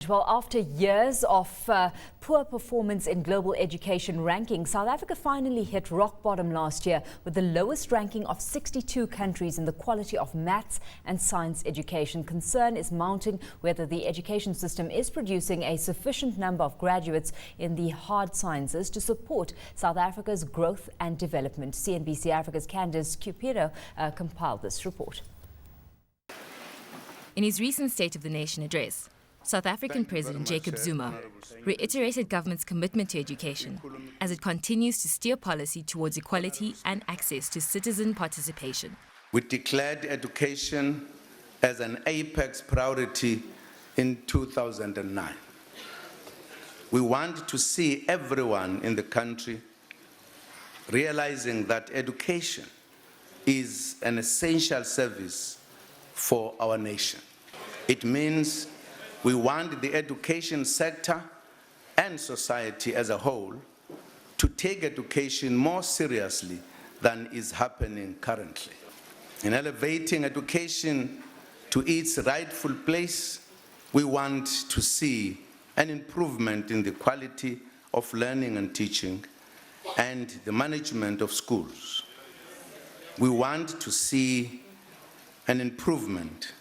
Well, after years of poor performance in global education rankings, South Africa finally hit rock bottom last year with the lowest ranking of 62 countries in the quality of maths and science education. Concern is mounting whether the education system is producing a sufficient number of graduates in the hard sciences to support South Africa's growth and development. CNBC Africa's Candice Cupido compiled this report. In his recent State of the Nation address, South African President Jacob Zuma reiterated government's commitment to education as it continues to steer policy towards equality and access to citizen participation. We declared education as an apex priority in 2009. We want to see everyone in the country realizing that education is an essential service for our nation. It means we want the education sector and society as a whole to take education more seriously than is happening currently. In elevating education to its rightful place, we want to see an improvement in the quality of learning and teaching and the management of schools. We want to see an improvement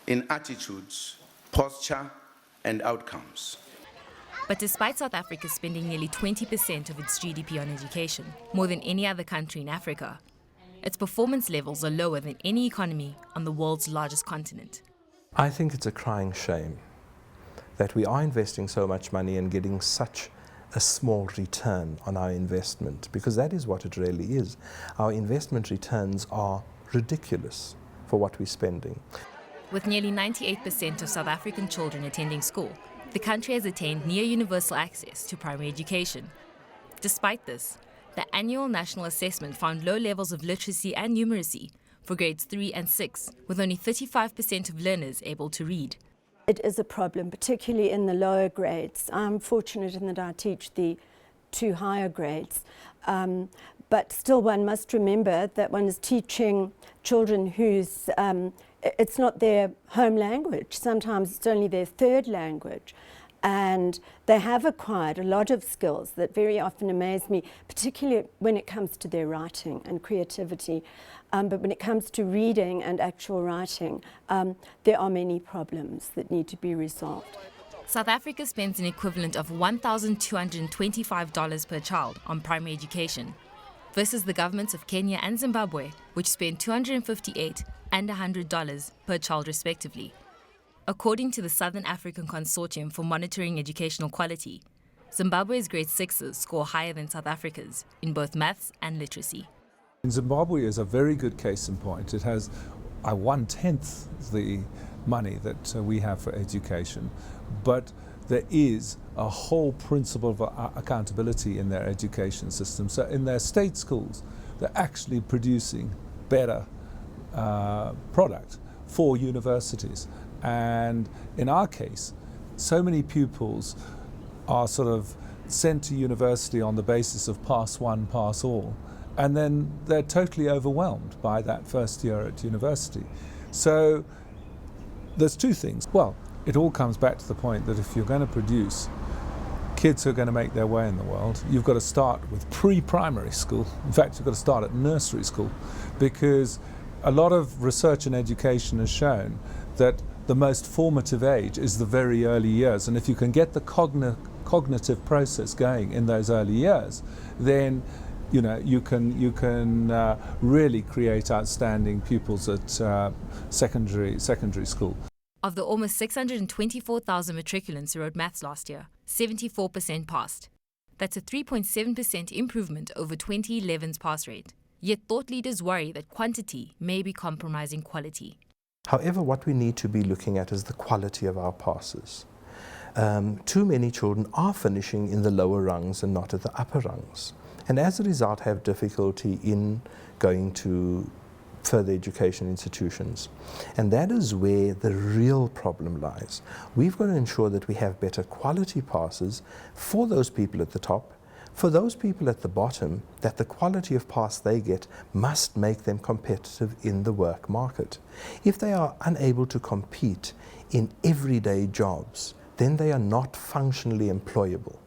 in attitudes, posture, and outcomes. But despite South Africa spending nearly 20% of its GDP on education, more than any other country in Africa, its performance levels are lower than any economy on the world's largest continent. I think it's a crying shame that we are investing so much money and getting such a small return on our investment, because that is what it really is. Our investment returns are ridiculous for what we're spending. With nearly 98% of South African children attending school, the country has attained near universal access to primary education. Despite this, the annual national assessment found low levels of literacy and numeracy for grades 3 and 6, with only 35% of learners able to read. It is a problem, particularly in the lower grades. I'm fortunate in that I teach the 2 higher grades. But still, one must remember that one is teaching children whose it's not their home language. Sometimes it's only their 3rd language. And they have acquired a lot of skills that very often amaze me, particularly when it comes to their writing and creativity. But when it comes to reading and actual writing, there are many problems that need to be resolved. South Africa spends an equivalent of $1,225 per child on primary education, versus the governments of Kenya and Zimbabwe, which spend $258 and $100 per child respectively. According to the Southern African Consortium for Monitoring Educational Quality, Zimbabwe's grade 6s score higher than South Africa's in both maths and literacy. Zimbabwe is a very good case in point. It has 1/10 the money that we have for education, but there is a whole principle of accountability in their education system. So in their state schools, they're actually producing better product for universities. And in our case, so many pupils are sort of sent to university on the basis of pass one, pass all, and then they're totally overwhelmed by that first year at university. So there's 2 things. Well, it all comes back to the point that if you're going to produce kids who are going to make their way in the world, you've got to start with pre-primary school. In fact, you've got to start at nursery school, because a lot of research and education has shown that the most formative age is the very early years. And if you can get the cognitive process going in those early years, then you can really create outstanding pupils at secondary school. Of the almost 624,000 matriculants who wrote maths last year, 74% passed. That's a 3.7% improvement over 2011's pass rate. Yet thought leaders worry that quantity may be compromising quality. However, what we need to be looking at is the quality of our passes. Too many children are finishing in the lower rungs and not at the upper rungs, and as a result have difficulty in going to further education institutions. And that is where the real problem lies. We've got to ensure that we have better quality passes for those people at the top. For those people at the bottom, that the quality of pass they get must make them competitive in the work market. If they are unable to compete in everyday jobs, then they are not functionally employable.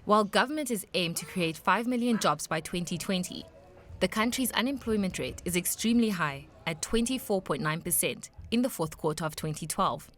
While government is aimed to create 5 million jobs by 2020, the country's unemployment rate is extremely high at 24.9% in the fourth quarter of 2012.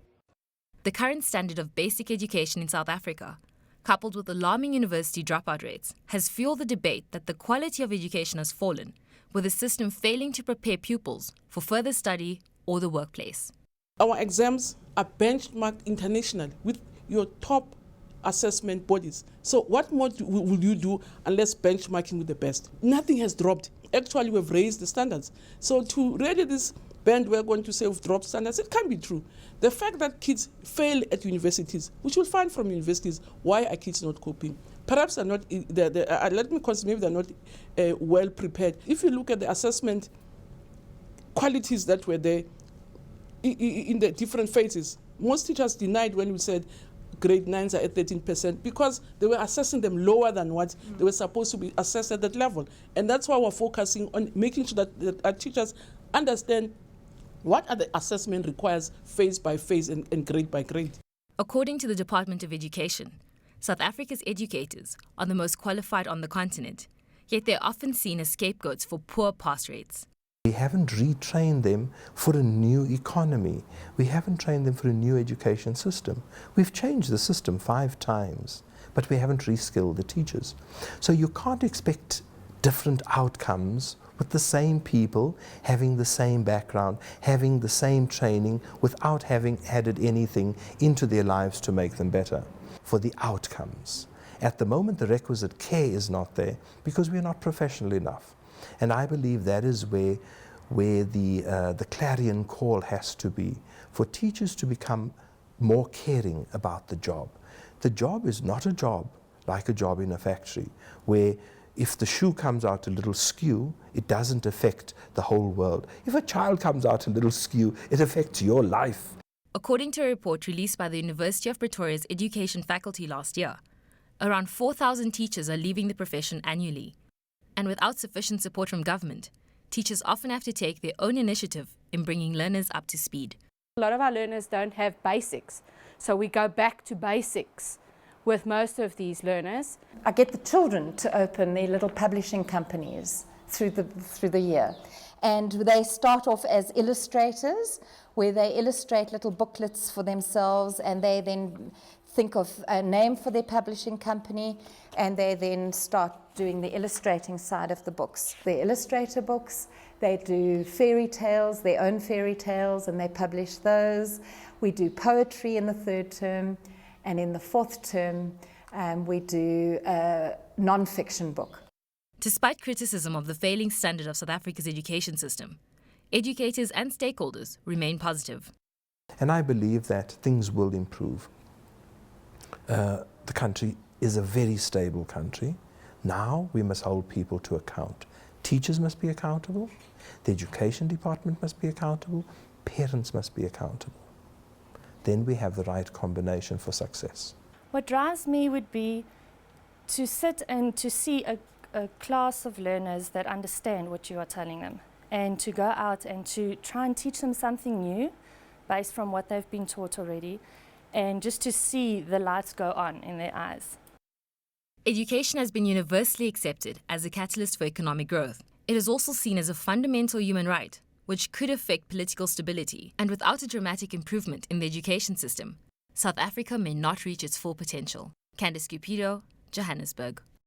The current standard of basic education in South Africa, coupled with alarming university dropout rates, has fueled the debate that the quality of education has fallen, with the system failing to prepare pupils for further study or the workplace. Our exams are benchmarked internationally with your top assessment bodies. So what more will you do unless benchmarking with the best? Nothing has dropped. Actually, we've raised the standards. So to really this band we're going to say we've dropped standards, it can't be true. The fact that kids fail at universities, which we'll find from universities, why are kids not coping? Perhaps they're not, let me consider, maybe they're not well prepared. If you look at the assessment qualities that were there in the different phases, most teachers denied when we said grade 9s are at 13% because they were assessing them lower than what they were supposed to be assessed at that level. And that's why we're focusing on making sure that our teachers understand what are the assessment requires phase by phase and grade by grade. According to the Department of Education, South Africa's educators are the most qualified on the continent, yet they're often seen as scapegoats for poor pass rates. We haven't retrained them for a new economy. We haven't trained them for a new education system. We've changed the system 5 times, but we haven't reskilled the teachers. So you can't expect different outcomes with the same people having the same background, having the same training, without having added anything into their lives to make them better. For the outcomes. At the moment, the requisite care is not there because we're not professional enough. And I believe that is where the clarion call has to be, for teachers to become more caring about the job. The job is not a job like a job in a factory, where if the shoe comes out a little skew, it doesn't affect the whole world. If a child comes out a little skew, it affects your life. According to a report released by the University of Pretoria's education faculty last year, around 4,000 teachers are leaving the profession annually. And without sufficient support from government, teachers often have to take their own initiative in bringing learners up to speed. A lot of our learners don't have basics, so we go back to basics with most of these learners. I get the children to open their little publishing companies through the year. And they start off as illustrators, where they illustrate little booklets for themselves, and they then think of a name for their publishing company, and they then start doing the illustrating side of the books. The illustrator books, they do fairy tales, their own fairy tales, and they publish those. We do poetry in the 3rd term, and in the 4th term, we do a non-fiction book. Despite criticism of the failing standard of South Africa's education system, educators and stakeholders remain positive. And I believe that things will improve. The country is a very stable country. Now we must hold people to account. Teachers must be accountable, the education department must be accountable, parents must be accountable. Then we have the right combination for success. What drives me would be to sit and to see a class of learners that understand what you are telling them, and to go out and to try and teach them something new based from what they've been taught already, and just to see the lights go on in their eyes. Education has been universally accepted as a catalyst for economic growth. It is also seen as a fundamental human right, which could affect political stability. And without a dramatic improvement in the education system, South Africa may not reach its full potential. Candice Cupido, Johannesburg.